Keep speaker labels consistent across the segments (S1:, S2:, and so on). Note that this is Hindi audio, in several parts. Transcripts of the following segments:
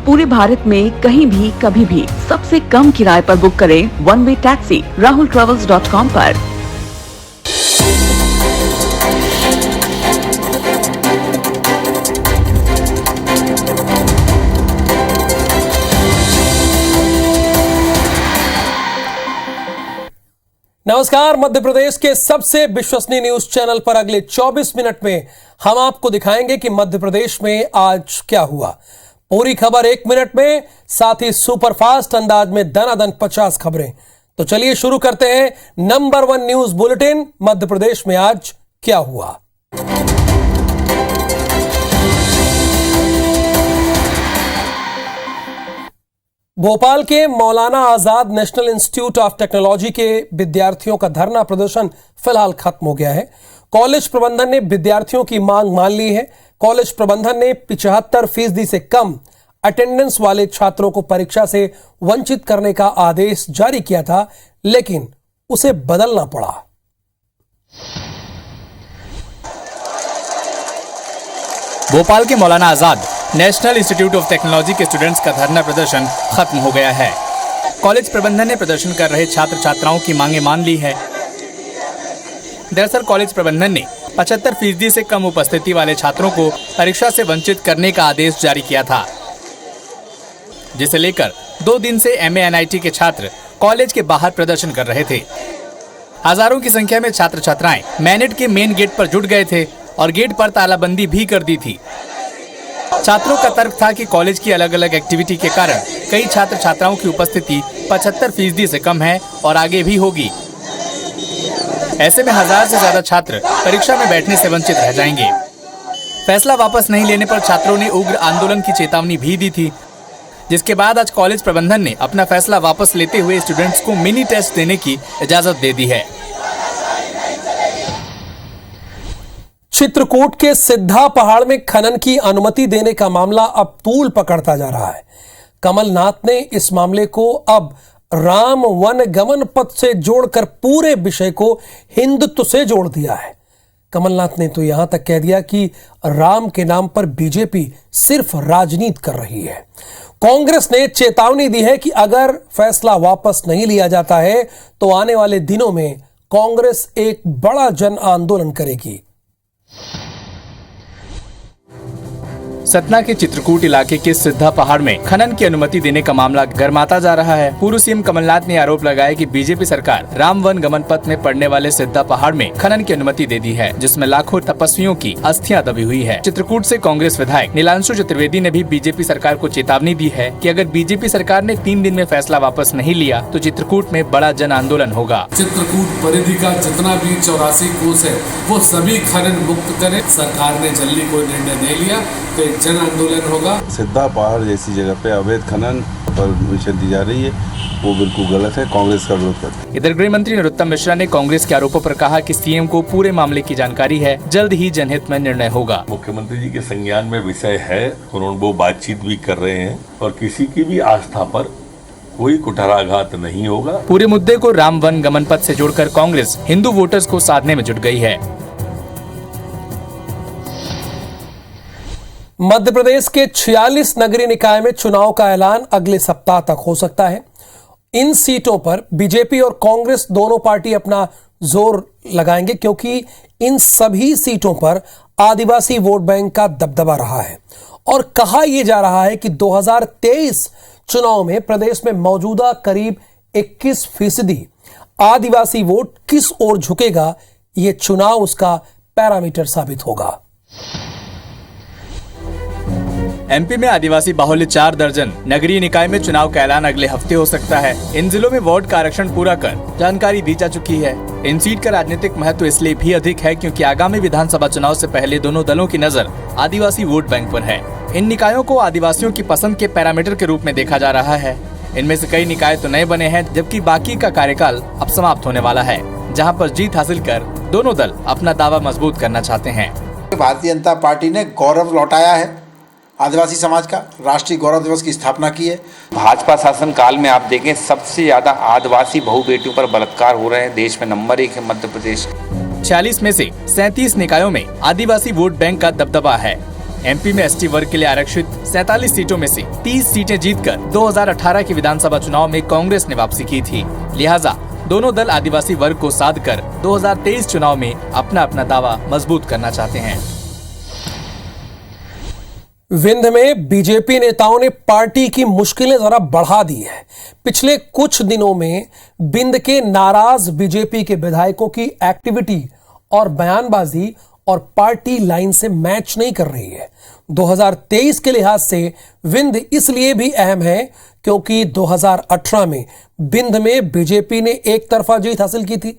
S1: पूरे भारत में कहीं भी कभी भी सबसे कम किराए पर बुक करें वन वे टैक्सी rahultravels.com पर।
S2: नमस्कार। मध्य प्रदेश के सबसे विश्वसनीय न्यूज चैनल पर अगले 24 मिनट में हम आपको दिखाएंगे कि मध्य प्रदेश में आज क्या हुआ। पूरी खबर 1 मिनट में, साथ ही सुपरफास्ट अंदाज में दनादन 50 खबरें। तो चलिए शुरू करते हैं number 1 news bulletin, Madhya Pradesh में आज क्या हुआ। भोपाल के Maulana Azad national institute of technology के विद्यार्थियों का धरना प्रदर्शन फिलहाल खत्म हो गया है। कॉलेज प्रबंधन ने विद्यार्थियों की मांग मान ली है। कॉलेज प्रबंधन ने 75% से कम अटेंडेंस वाले छात्रों को परीक्षा से वंचित करने का आदेश जारी किया था, लेकिन उसे बदलना पड़ा।
S3: भोपाल के Maulana Azad national institute of technology के स्टूडेंट्स का धरना प्रदर्शन खत्म हो गया है। कॉलेज प्रबंधन ने प्रदर्शन कर रहे छात्र छात्राओं की मांगें मान ली है। दरअसल कॉलेज प्रबंधन ने 75% से कम उपस्थिति वाले छात्रों को परीक्षा से वंचित करने का आदेश जारी किया था, जिसे लेकर 2 दिन से MA-NIT के छात्र कॉलेज के बाहर प्रदर्शन कर रहे थे। हजारों की संख्या में छात्र छात्राएं मैनेट के मेन गेट पर जुट गए थे और गेट पर तालाबंदी भी कर दी थी। छात्रों का तर्क था कि कॉलेज की अलग अलग एक्टिविटी के कारण कई छात्र छात्राओं की उपस्थिति 75% से कम है और आगे भी होगी। ऐसे में 1000 से ज्यादा छात्र परीक्षा में बैठने से वंचित रह जाएंगे। फैसला वापस नहीं लेने पर छात्रों ने उग्र आंदोलन की चेतावनी भी दी थी, जिसके बाद आज कॉलेज प्रबंधन ने अपना फैसला वापस लेते हुए स्टूडेंट्स को मिनी टेस्ट देने की इजाजत दे दी है।
S2: चित्रकूट के सिद्धा पहाड़ में खनन की अनुमति देने का मामला अब तूल पकड़ता जा रहा है। कमलनाथ ने इस मामले को अब राम वन गमन पथ से जोड़कर पूरे विषय को हिंदुत्व से जोड़ दिया है। कमलनाथ ने तो यहां तक कह दिया कि राम के नाम पर बीजेपी सिर्फ राजनीति कर रही है। कांग्रेस ने चेतावनी दी है कि अगर फैसला वापस नहीं लिया जाता है तो आने वाले दिनों में कांग्रेस एक बड़ा जन आंदोलन करेगी।
S3: सतना के चित्रकूट इलाके के सिद्धा पहाड़ में खनन की अनुमति देने का मामला गर्माता जा रहा है। पूर्व सीएम कमलनाथ ने आरोप लगाया कि बीजेपी सरकार राम वन गमन पथ में पड़ने वाले सिद्धा पहाड़ में खनन की अनुमति दे दी है, जिसमें लाखों तपस्वियों की अस्थियां दबी हुई है। चित्रकूट से कांग्रेस विधायक नीलांशु चतुर्वेदी ने भी बीजेपी सरकार को चेतावनी दी है कि अगर बीजेपी सरकार ने 3 दिन में फैसला वापस नहीं लिया तो चित्रकूट में बड़ा जन आंदोलन होगा।
S4: चित्रकूट परिधि का जितना भी 84 कोस है वो सभी खनन मुक्त करे। सरकार ने जल्दी कोई निर्णय नहीं लिया तो जन आंदोलन होगा।
S5: सिद्धा पहाड़ जैसी जगह पे अवैध खनन परमिशन दी जा रही है, वो बिल्कुल गलत है। कांग्रेस का विरोध करती है।
S3: इधर गृह मंत्री नरोत्तम मिश्रा ने कांग्रेस के आरोपों पर कहा कि सीएम को पूरे मामले की जानकारी है, जल्द ही जनहित में निर्णय होगा।
S6: मुख्यमंत्री जी के संज्ञान में विषय है, उन्होंने वो बातचीत भी कर रहे हैं और किसी की भी आस्था पर कोई कुठाराघात नहीं होगा।
S3: पूरे मुद्दे को राम वन गमन पथ से जोड़कर कांग्रेस हिंदू वोटर्स को साधने में जुट गई है।
S2: मध्य प्रदेश के 46 नगरीय निकाय में चुनाव का ऐलान अगले सप्ताह तक हो सकता है। इन सीटों पर बीजेपी और कांग्रेस दोनों पार्टी अपना जोर लगाएंगे, क्योंकि इन सभी सीटों पर आदिवासी वोट बैंक का दबदबा रहा है और कहा यह जा रहा है कि 2023 चुनाव में प्रदेश में मौजूदा करीब 21% आदिवासी वोट किस ओर झुकेगा, यह चुनाव उसका पैरामीटर साबित होगा।
S3: एमपी में आदिवासी बाहुल्य 4 दर्जन नगरीय निकाय में चुनाव का ऐलान अगले हफ्ते हो सकता है। इन जिलों में वोट का आरक्षण पूरा कर जानकारी दी जा चुकी है। इन सीट का राजनीतिक महत्व इसलिए भी अधिक है क्योंकि आगामी विधानसभा चुनाव से पहले दोनों दलों की नजर आदिवासी वोट बैंक पर है। इन निकायों को आदिवासियों की पसंद के पैरामीटर के रूप में देखा जा रहा है। इनमें से कई निकाय तो नए बने हैं, जबकि बाकी का कार्यकाल अब समाप्त होने वाला है, जहाँ पर जीत हासिल कर दोनों दल अपना दावा मजबूत करना चाहते हैं।
S7: भारतीय जनता पार्टी ने गौरव लौटाया है आदिवासी समाज का, राष्ट्रीय गौरव दिवस की स्थापना की है।
S8: भाजपा शासन काल में आप देखें सबसे ज्यादा आदिवासी बहु बेटियों पर बलात्कार हो रहे हैं, देश में नंबर 1 है मध्य प्रदेश।
S3: 46 में से 37 निकायों में आदिवासी वोट बैंक का दबदबा है। एमपी में एसटी वर्ग के लिए आरक्षित 47 सीटों में से 30 सीटें जीतकर 2018 के विधानसभा चुनाव में कांग्रेस ने वापसी की थी। लिहाजा दोनों दल आदिवासी वर्ग को साध कर 2023 चुनाव में अपना अपना दावा मजबूत करना चाहते हैं।
S2: विंध्य में बीजेपी नेताओं ने पार्टी की मुश्किलें जरा बढ़ा दी है। पिछले कुछ दिनों में विंध्य के नाराज बीजेपी के विधायकों की एक्टिविटी और बयानबाजी और पार्टी लाइन से मैच नहीं कर रही है। 2023 के लिहाज से विंध्य इसलिए भी अहम है क्योंकि 2018 में विंध्य में बीजेपी ने एक तरफा जीत हासिल की थी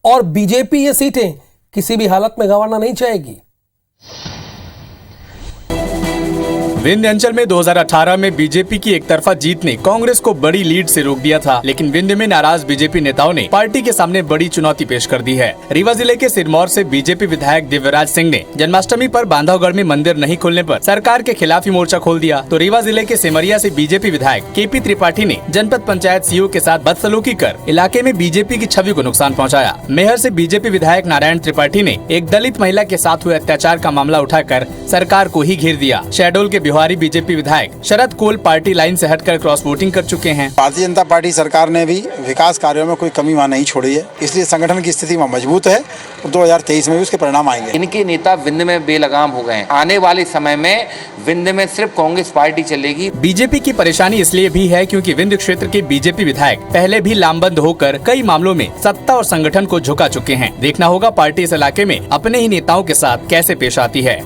S2: और बीजेपी ये सीटें किसी भी हालत में गंवाना नहीं चाहेगी।
S3: विंध्य अंचल में 2018 में बीजेपी की एक तरफा जीत ने कांग्रेस को बड़ी लीड से रोक दिया था, लेकिन विंध्य में नाराज बीजेपी नेताओं ने पार्टी के सामने बड़ी चुनौती पेश कर दी है। रीवा जिले के सिरमौर से बीजेपी विधायक दिव्यराज सिंह ने जन्माष्टमी पर बांधवगढ़ में मंदिर नहीं खोलने पर सरकार के खिलाफ ही मोर्चा खोल दिया। तो रीवा जिले के सिमरिया से बीजेपी विधायक केपी त्रिपाठी ने जनपद पंचायत सीईओ के साथ बदसलूकी कर इलाके में बीजेपी की छवि को नुकसान पहुँचाया। मेहर से बीजेपी विधायक नारायण त्रिपाठी ने एक दलित महिला के साथ हुए अत्याचार का मामला उठाकर सरकार को ही घेर दिया। शहडोल के बिहारी बीजेपी विधायक शरद कोल पार्टी लाइन से हटकर क्रॉस वोटिंग कर चुके हैं।
S7: भारतीय जनता पार्टी सरकार ने भी विकास कार्यों में कोई कमी वहाँ नहीं छोड़ी है, इसलिए संगठन की स्थिति वहाँ मजबूत है और 2023 में भी उसके परिणाम आएंगे।
S8: इनके नेता विंध्य में बेलगाम हो गए हैं। आने वाले समय में विंध्य में सिर्फ कांग्रेस पार्टी चलेगी।
S3: बीजेपी की परेशानी इसलिए भी है क्योंकि विंध्य क्षेत्र के बीजेपी विधायक पहले भी लामबंद होकर कई मामलों में सत्ता और संगठन को झुका चुके हैं। देखना होगा पार्टी इस इलाके में अपने ही नेताओं के साथ कैसे पेश आती है।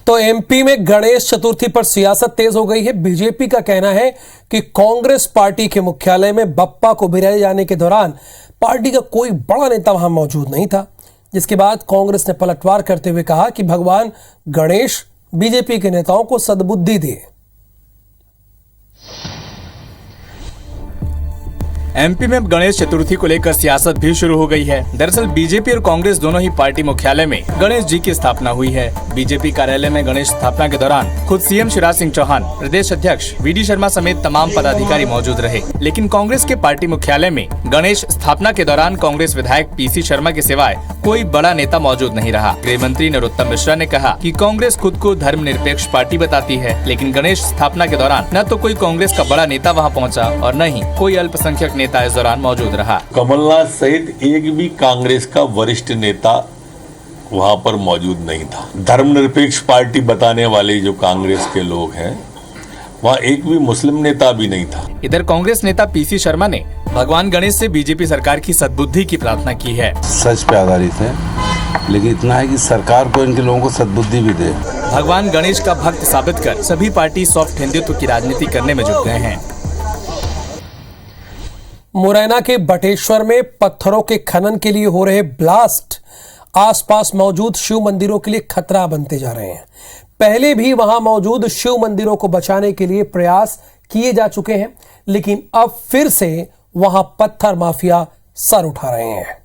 S2: तो एमपी में गणेश चतुर्थी पर सियासत तेज हो गई है। बीजेपी का कहना है कि कांग्रेस पार्टी के मुख्यालय में बप्पा को भिराए जाने के दौरान पार्टी का कोई बड़ा नेता वहां मौजूद नहीं था, जिसके बाद कांग्रेस ने पलटवार करते हुए कहा कि भगवान गणेश बीजेपी के नेताओं को सद्बुद्धि दे।
S3: एमपी में गणेश चतुर्थी को लेकर सियासत भी शुरू हो गई है। दरअसल बीजेपी और कांग्रेस दोनों ही पार्टी मुख्यालय में गणेश जी की स्थापना हुई है। बीजेपी कार्यालय में गणेश स्थापना के दौरान खुद सीएम शिवराज सिंह चौहान, प्रदेश अध्यक्ष वीडी शर्मा समेत तमाम पदाधिकारी मौजूद रहे। लेकिन कांग्रेस के पार्टी मुख्यालय में गणेश स्थापना के दौरान कांग्रेस विधायक पीसी शर्मा के सिवाय कोई बड़ा नेता मौजूद नहीं रहा। गृह मंत्री नरोत्तम मिश्रा ने कहा कि कांग्रेस खुद को धर्मनिरपेक्ष पार्टी बताती है, लेकिन गणेश स्थापना के दौरान न तो कोई कांग्रेस का बड़ा नेता वहां पहुंचा और न ही कोई अल्पसंख्यक नेता इस दौरान मौजूद रहा।
S6: कमलनाथ सहित एक भी कांग्रेस का वरिष्ठ नेता वहां पर मौजूद नहीं था। धर्मनिरपेक्ष पार्टी बताने वाले जो कांग्रेस के लोग हैं, वहां एक भी मुस्लिम नेता भी नहीं था।
S3: इधर कांग्रेस नेता पीसी शर्मा ने भगवान गणेश से बीजेपी सरकार की सद्बुद्धि की प्रार्थना की है।
S5: सच पे आधारित है, लेकिन इतना है कि सरकार को इनके लोगों को सद्बुद्धि भी दे।
S3: भगवान गणेश का भक्त साबित कर सभी पार्टी सॉफ्ट हिंदुत्व की राजनीति करने में जुट गए हैं।
S2: मुरैना के बटेश्वर में पत्थरों के खनन के लिए हो रहे ब्लास्ट आसपास मौजूद शिव मंदिरों के लिए खतरा बनते जा रहे हैं। पहले भी वहां मौजूद शिव मंदिरों को बचाने के लिए प्रयास किए जा चुके हैं, लेकिन अब फिर से वहां पत्थर माफिया सर उठा रहे हैं।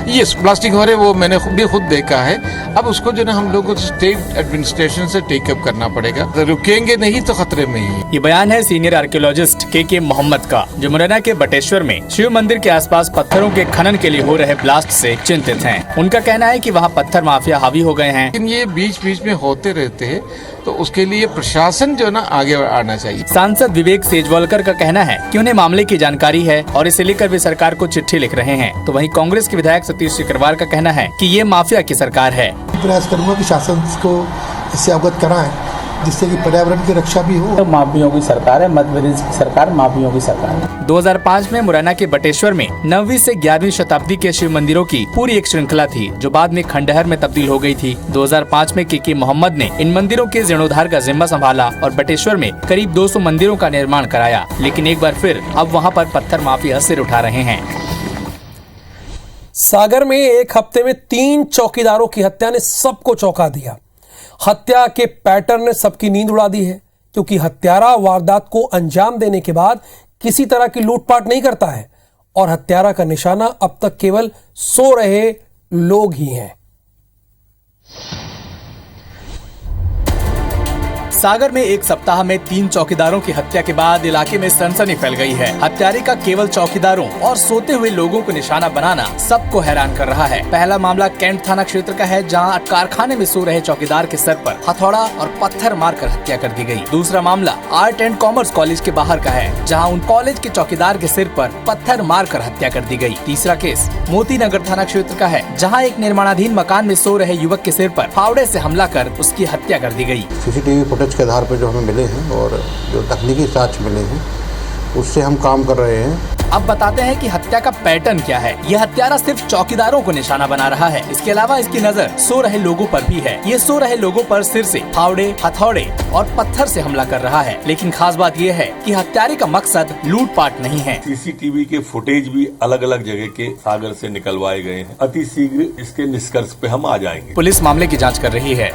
S9: यस, ब्लास्टिंग हो रहे वो मैंने भी खुद देखा है। अब उसको जो ना हम लोगों को स्टेट एडमिनिस्ट्रेशन से टेकअप करना पड़ेगा, तो रुकेंगे नहीं तो खतरे में ही।
S3: ये बयान है सीनियर आर्कियोलॉजिस्ट के मोहम्मद का, जो मुरैना के बटेश्वर में शिव मंदिर के आसपास पत्थरों के खनन के लिए हो रहे ब्लास्ट से चिंतित हैं। उनका कहना है कि वहाँ पत्थर माफिया हावी हो गए हैं।
S9: लेकिन ये बीच बीच में होते रहते हैं, तो उसके लिए प्रशासन जो ना आगे आना चाहिए।
S3: सांसद विवेक सेजवालकर का कहना है कि उन्हें मामले की जानकारी है और इसे लेकर वे सरकार को चिट्ठी लिख रहे हैं। तो वहीं कांग्रेस के विधायक सतीश सिकरवार का कहना है कि ये माफिया की सरकार है।
S10: प्रयास करूंगा कि शासन को इससे अवगत कराएं, जिससे कि पर्यावरण की रक्षा भी हो।
S11: तो माफियों की सरकार है, मध्य प्रदेश की सरकार माफियों की सरकार है।
S3: 2005 में मुरैना के बटेश्वर में 9वीं से 11वीं शताब्दी के शिव मंदिरों की पूरी एक श्रृंखला थी, जो बाद में खंडहर में तब्दील हो गई थी। 2005 में के मोहम्मद ने इन मंदिरों के जीर्णोद्धार का जिम्मा संभाला और बटेश्वर में करीब 200 मंदिरों का निर्माण कराया। लेकिन एक बार फिर अब वहाँ पर पत्थर माफिया सिर उठा रहे हैं।
S2: सागर में एक हफ्ते में 3 चौकीदारों की हत्या ने सबको चौंका दिया। हत्या के पैटर्न ने सबकी नींद उड़ा दी है, क्योंकि हत्यारा वारदात को अंजाम देने के बाद किसी तरह की लूटपाट नहीं करता है और हत्यारा का निशाना अब तक केवल सो रहे लोग ही हैं।
S3: सागर में एक सप्ताह में 3 चौकीदारों की हत्या के बाद इलाके में सनसनी फैल गई है। हत्यारे का केवल चौकीदारों और सोते हुए लोगों को निशाना बनाना सबको हैरान कर रहा है। पहला मामला कैंट थाना क्षेत्र का है, जहां कारखाने में सो रहे चौकीदार के सर पर हथौड़ा और पत्थर मारकर हत्या कर दी गई। दूसरा मामला आर्ट एंड कॉमर्स कॉलेज के बाहर का है, जहां उन कॉलेज के चौकीदार के सिर पर पत्थर मारकर हत्या कर दी गई। तीसरा केस मोती नगर थाना क्षेत्र का है, जहां एक निर्माणाधीन मकान में सो रहे युवक के सिर पर फावड़े से हमला कर उसकी हत्या कर दी गई।
S10: सीसीटीवी फुटेज के आधार पर जो हमें मिले हैं और जो तकनीकी साक्ष्य मिले हैं उससे हम काम कर रहे हैं।
S3: अब बताते हैं कि हत्या का पैटर्न क्या है। यह हत्यारा सिर्फ चौकीदारों को निशाना बना रहा है। इसके अलावा इसकी नजर सो रहे लोगों पर भी है। ये सो रहे लोगों पर सिर से फावड़े, हथौड़े और पत्थर से हमला कर रहा है। लेकिन खास बात यह है कि हत्यारे का मकसद लूटपाट नहीं है।
S6: सीसीटीवी के फुटेज भी अलग अलग जगह के सागर से निकलवाए गए हैं। अति शीघ्र इसके निष्कर्ष पे हम आ जाएंगे।
S3: पुलिस मामले की जाँच कर रही है।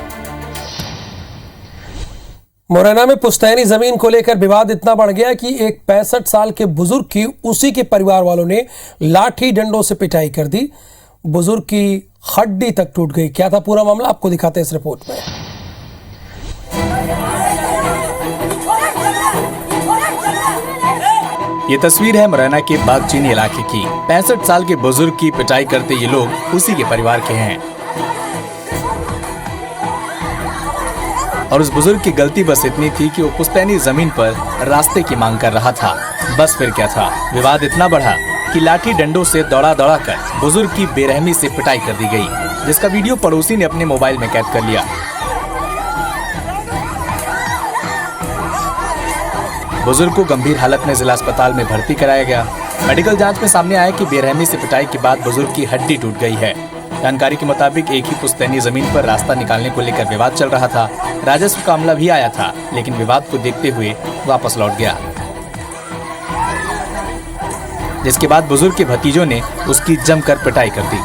S2: मुरैना में पुश्तैनी जमीन को लेकर विवाद इतना बढ़ गया कि एक 65 साल के बुजुर्ग की उसी के परिवार वालों ने लाठी डंडों से पिटाई कर दी। बुजुर्ग की हड्डी तक टूट गई। क्या था पूरा मामला, आपको दिखाते हैं इस रिपोर्ट में।
S3: ये तस्वीर है मुरैना के बागचीनी इलाके की। 65 साल के बुजुर्ग की पिटाई करते ये लोग उसी के परिवार के हैं और उस बुजुर्ग की गलती बस इतनी थी कि वो पुश्तैनी जमीन पर रास्ते की मांग कर रहा था। बस फिर क्या था, विवाद इतना बढ़ा कि लाठी डंडों से दौड़ा कर बुजुर्ग की बेरहमी से पिटाई कर दी गई, जिसका वीडियो पड़ोसी ने अपने मोबाइल में कैद कर लिया। बुजुर्ग को गंभीर हालत में जिला अस्पताल में भर्ती कराया गया। मेडिकल जांच में सामने आया कि बेरहमी से पिटाई के बाद बुजुर्ग की हड्डी टूट गई है। जानकारी के मुताबिक एक ही पुश्तैनी जमीन पर रास्ता निकालने को लेकर विवाद चल रहा था। राजस्व का मामला भी आया था, लेकिन विवाद को देखते हुए वापस लौट गया, जिसके बाद बुजुर्ग के भतीजों ने उसकी जमकर पिटाई कर दी।